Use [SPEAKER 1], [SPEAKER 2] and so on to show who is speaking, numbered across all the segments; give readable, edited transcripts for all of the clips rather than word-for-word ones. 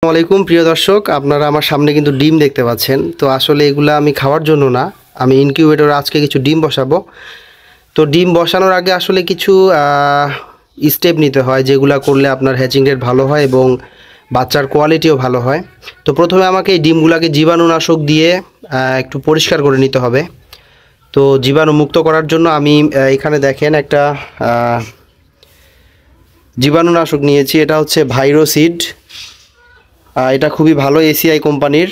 [SPEAKER 1] আসসালামাইকুম প্রিয় দর্শক, আপনারা আমার সামনে কিন্তু ডিম দেখতে পাচ্ছেন। তো আসলে এগুলা আমি খাওয়ার জন্য না, আমি ইনকিউবেটরে আজকে কিছু ডিম বসাবো। তো ডিম বসানোর আগে আসলে কিছু স্টেপ নিতে হয়, যেগুলা করলে আপনার হ্যাচিং রেট ভালো হয় এবং বাচ্চার কোয়ালিটিও ভালো হয়। তো প্রথমে আমাকে এই ডিমগুলাকে জীবাণুনাশক দিয়ে একটু পরিষ্কার করে নিতে হবে। তো জীবাণু মুক্ত করার জন্য আমি এখানে দেখেন একটা জীবাণুনাশক নিয়েছি। এটা হচ্ছে ভাইরোসিড। এটা খুবই ভালো এসিআই কোম্পানির।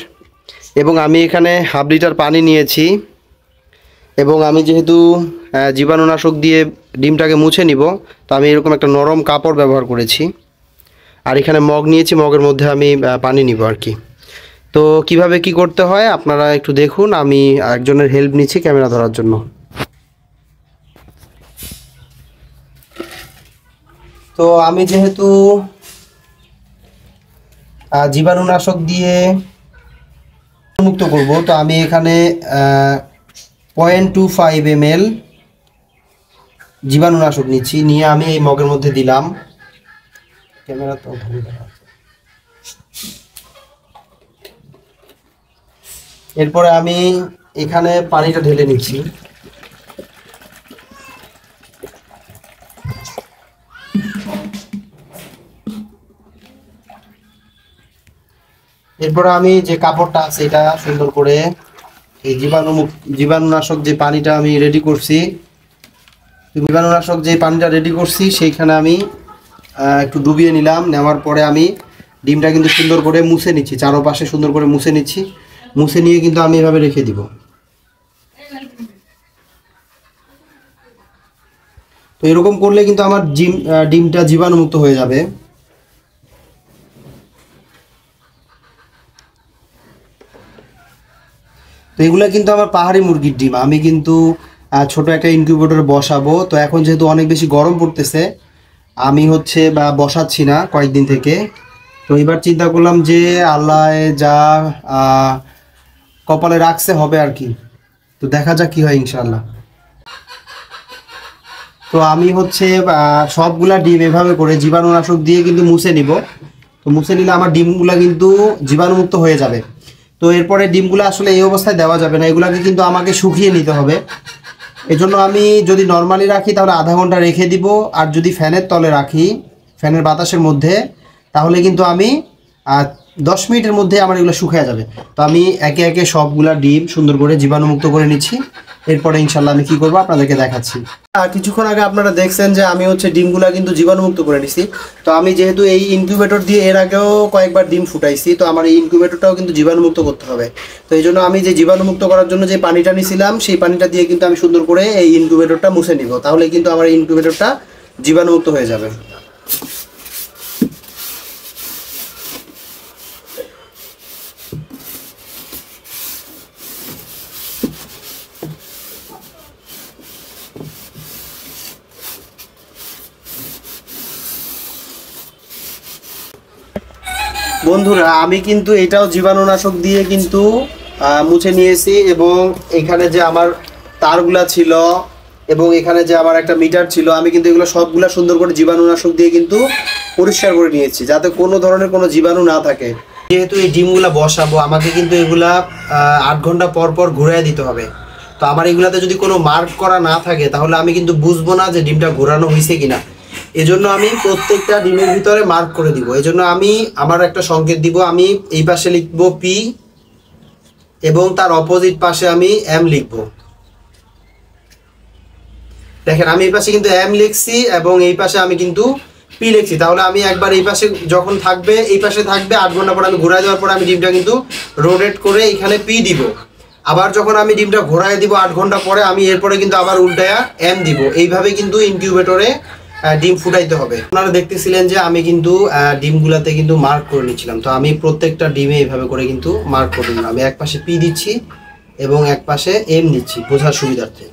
[SPEAKER 1] এবং আমি এখানে হাফ লিটার পানি নিয়েছি এবং আমি যেহেতু জীবাণুনাশক দিয়ে ডিমটাকে মুছে নিব, তো আমি এরকম একটা নরম কাপড় ব্যবহার করেছি। আর এখানে মগ নিয়েছি, মগের মধ্যে আমি পানি নিব আর কি। তো কিভাবে কি করতে হয় আপনারা একটু দেখুন, আমি একজনের হেল্প নিচ্ছি ক্যামেরা ধরার জন্য। তো আমি যেহেতু জীবাণুনাশক দিয়ে মুক্ত করব, তো আমি এখানে 0.25 ml জীবাণুনাশক নিচ্ছি, নিয়ে আমি এই মগের মধ্যে দিলাম। ক্যামেরা তো ভালো দেখা যাচ্ছে। এরপরে আমি এখানে পানিটা ঢেলে নিচ্ছি। এরপরে আমি যে কাপড়টা আছে এটা সুন্দর করে এই জীবাণুনাশক যে পানিটা আমি রেডি করছি, জীবাণুনাশক যে পানিটা রেডি করছি সেইখানে আমি একটু ডুবিয়ে নিলাম। নেওয়ার পরে আমি ডিমটা কিন্তু সুন্দর করে মুছে নিচ্ছি, চারপাশে সুন্দর করে মুছে নিচ্ছি। মুছে নিয়ে কিন্তু আমি এভাবে রেখে দিব। তো এরকম করলে কিন্তু আমার ডিমটা জীবাণুমুক্ত হয়ে যাবে। তো এগুলো কিন্তু আমার পাহাড়ি মুরগির ডিম। আমি কিন্তু ছোট একটা ইনকিউবেটরে বসাবো। তো এখন যেহেতু অনেক বেশি গরম পড়তেছে, আমি বসাচ্ছি না কয়েকদিন থেকে। তো এবার চিন্তা করলাম যে আল্লাহ যা কপালে রাখছে হবে আর কি। তো দেখা যাক কি হয় ইনশাআল্লাহ। তো আমি সবগুলা ডিম এভাবে করে জীবাণুনাশক দিয়ে কিন্তু মুছে নিব। তো মুছে নিলে আমার ডিমগুলা কিন্তু জীবাণুমুক্ত হয়ে যাবে। তো এরপরে ডিমগুলো আসলে এই অবস্থায় দেওয়া যাবে না, এগুলাকে কিন্তু আমাকে শুকিয়ে নিতে হবে। এজন্য আমি যদি নর্মালি রাখি তাহলে আধা ঘন্টা রেখে দিব, আর যদি ফ্যানের তলে রাখি, ফ্যানের বাতাসের মধ্যে, তাহলে কিন্তু আমি 10 মিনিটের মধ্যে আমার এগুলো শুকিয়ে যাবে। তো আমি একে একে সবগুলা ডিম সুন্দর করে জীবাণুমুক্ত করে নিচ্ছি। এরপরে ইনশাল্লাহ আমি কি করবো আপনাদেরকে দেখাচ্ছি। কিছুক্ষণ আগে আপনারা দেখছেন যে আমি ডিমগুলা কিন্তু জীবাণুমুক্ত করে নিছি। তো আমি যেহেতু এই ইনকিউবেটর দিয়ে এর আগেও কয়েকবার ডিম ফুটাইছি, তো আমার এই ইনকিউবেটরটাও কিন্তু জীবাণুমুক্ত করতে হবে। তো এই জন্য আমি যে জীবাণুমুক্ত করার জন্য যে পানিটা নিয়েছিলাম, সেই পানিটা দিয়ে কিন্তু আমি সুন্দর করে এই ইনকিউবেটরটা মুছে নিব। তাহলে কিন্তু আমার এই ইনকিউবেটরটা জীবাণুমুক্ত হয়ে যাবে। বন্ধুরা, আমি কিন্তু এটাও জীবাণুনাশক দিয়ে কিন্তু মুছে নিয়েছি। এবং এখানে যে আমার তারগুলা ছিল এবং এখানে যে আমার একটা মিটার ছিল, আমি কিন্তু এগুলো সবগুলা সুন্দর করে জীবাণুনাশক দিয়ে কিন্তু পরিষ্কার করে নিয়েছি, যাতে কোনো ধরনের কোনো জীবাণু না থাকে। যেহেতু এই ডিমগুলা বসাবো, আমাকে কিন্তু এগুলা 8 ঘন্টা পর পর ঘুরিয়ে দিতে হবে। তো আমার এগুলাতে যদি কোনো মার্ক করা না থাকে, তাহলে আমি কিন্তু বুঝবো না যে ডিমটা ঘোরানো হয়েছে কিনা। এজন্য আমি প্রত্যেকটা ডিমের ভিতরে মার্ক করে দিব। এজন্য আমি আমার একটা সংকেত দিব। আমি এই পাশে লিখব পি এবং তার অপোজিট পাশে আমি এম লিখব। দেখেন, আমি এই পাশে কিন্তু এম লিখছি এবং এই পাশে আমি কিন্তু পি লিখছি। তাহলে আমি একবার এই পাশে যখন থাকবে, এই পাশে থাকবে, 8 ঘন্টা পর আমি ঘোরায় দেওয়ার পর আমি ডিমটা কিন্তু রোটেট করে এখানে পি দিব। আবার যখন আমি ডিমটা ঘোরায় দিব 8 ঘন্টা পরে, আমি এরপরে কিন্তু আবার উল্টায়া এম দিব। এইভাবে কিন্তু ইনকিউবেটরে ডিম ফুটাইতে হবে। আপনারা দেখতেছিলেন যে আমি কিন্তু ডিমগুলাতে কিন্তু মার্ক করে নিচ্ছিলাম। তো আমি প্রত্যেকটা ডিমে এইভাবে করে কিন্তু মার্ক করে নিলাম। আমি এক পাশে পি দিচ্ছি এবং এক পাশে এম দিচ্ছি বোঝার সুবিধার্থে।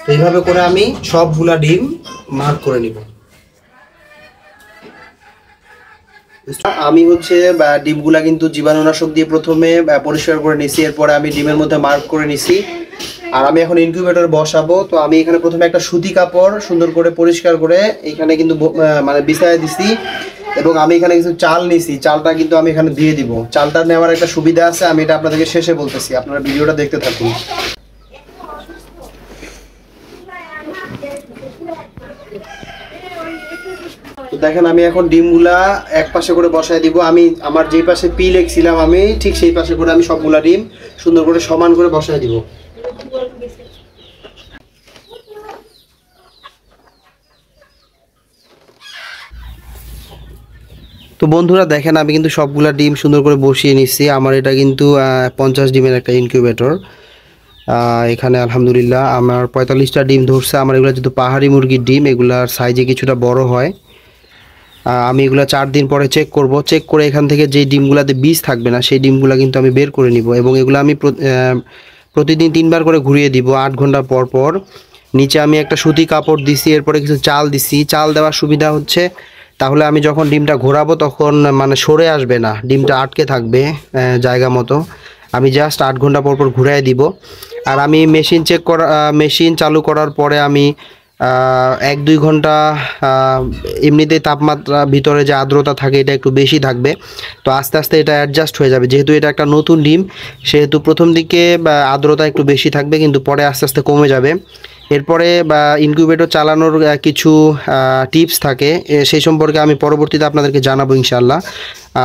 [SPEAKER 1] তো এইভাবে করে আমি সবগুলা ডিম মার্ক করে নিব। আমি ডিমগুলা কিন্তু জীবাণুনাশক দিয়ে প্রথমে পরিষ্কার করে নিছি। এরপরে আমি ডিমের মধ্যে মার্ক করে নিছি। আর আমি এখন ইনকিউবেটর বসাবো। তো আমি এখানে প্রথমে একটা সুতি কাপড় সুন্দর করে পরিষ্কার করে এখানে কিন্তু মানে বিছায় দিছি, এবং আমি এখানে কিছু চাল নিছি, চালটা কিন্তু আমি এখানে দিয়ে দিব। চালটা নেওয়ার একটা সুবিধা আছে, আমি এটা আপনাদেরকে শেষে বলতেছি, আপনারা ভিডিওটা দেখতে থাকুন। তো দেখেন আমি এখন ডিমগুলা এক পাশে করে বসায় দিব। আমি আমার যেই পাশে পি লিখছিলাম আমি ঠিক সেই পাশে করে আমি সবগুলা ডিম সুন্দর করে সমান করে বসায় দিব। তো বন্ধুরা দেখেন আমি কিন্তু সবগুলা ডিম সুন্দর করে বসিয়ে নিচ্ছি। আমার এটা কিন্তু 50 ডিমের একটা ইনকিউবেটর। এখানে আলহামদুলিল্লাহ আমার 45টা ডিম ধরছে। আমার এগুলো যেহেতু পাহাড়ি মুরগির ডিম, এগুলার সাইজে কিছুটা বড় হয়। আমি এগুলো 4 দিন পরে চেক করব। চেক করে এখান থেকে যে ডিমগুলাতে বীজ থাকবে না সেই ডিমগুলো কিন্তু আমি বের করে নিব, এবং এগুলো আমি প্রতিদিন 3 বার করে ঘুরিয়ে দিব 8 ঘন্টা পর পর। নিচে আমি একটা সুতি কাপড় দিছি, এরপরে কিছু চাল দিছি। চাল দেওয়ার সুবিধা হচ্ছে তাহলে আমি যখন ডিমটা ঘোরাবো তখন মানে সরে আসবে না, ডিমটা আটকে থাকবে জায়গা মতো। আমি জাস্ট 8 ঘন্টা পর পর ঘুরাই দিব। আর আমি মেশিন চালু করার পরে আমি 1-2 ঘন্টা এমনিতেই তাপমাত্রা ভিতরে যে আর্দ্রতা থাকে এটা একটু বেশি থাকবে। তো আস্তে আস্তে এটা অ্যাডজাস্ট হয়ে যাবে, যেহেতু এটা একটা নতুন ডিম সেহেতু প্রথম দিকে আর্দ্রতা একটু বেশি থাকবে, কিন্তু পরে আস্তে আস্তে কমে যাবে। এরপরে ইনকিউবেটর চালানোর কিছু টিপস থাকে, সেই সম্পর্কে আমি পরবর্তীতে আপনাদেরকে জানাবো ইনশাআল্লাহ।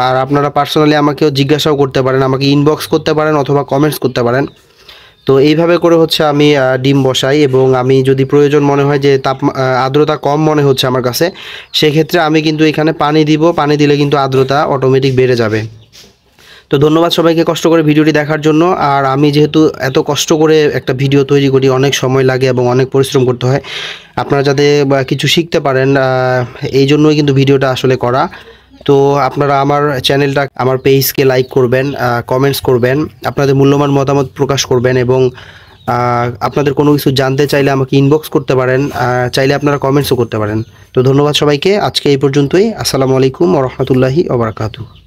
[SPEAKER 1] আর আপনারা পার্সোনালি আমাকেও জিজ্ঞাসাও করতে পারেন, আমাকে ইনবক্স করতে পারেন অথবা কমেন্টস করতে পারেন। তো এইভাবে করে হচ্ছে আমি ডিম বসাই, এবং আমি যদি প্রয়োজন মনে হয় যে আর্দ্রতা কম মনে হচ্ছে আমার কাছে, সেক্ষেত্রে আমি কিন্তু এখানে পানি দিব। পানি দিলে কিন্তু আর্দ্রতা অটোমেটিক বেড়ে যাবে। তো ধন্যবাদ সবাইকে কষ্ট করে ভিডিওটি দেখার জন্য। আর আমি যেহেতু এত কষ্ট করে একটা ভিডিও তৈরি করি, অনেক সময় লাগে এবং অনেক পরিশ্রম করতে হয়, আপনারা যাতে কিছু শিখতে পারেন এই জন্যই কিন্তু ভিডিওটা আসলে করা। তো আপনারা আমার চ্যানেলটা, আমার পেজকে লাইক করবেন, কমেন্টস করবেন, আপনাদের মূল্যবান মতামত প্রকাশ করবেন, এবং আপনাদের কোনো কিছু জানতে চাইলে আমাকে ইনবক্স করতে পারেন, চাইলে আপনারা কমেন্টসও করতে পারেন। তো ধন্যবাদ সবাইকে, আজকে এই পর্যন্তই। আসসালামু আলাইকুম ওয়া রাহমাতুল্লাহি ওয়া বারাকাতুহু।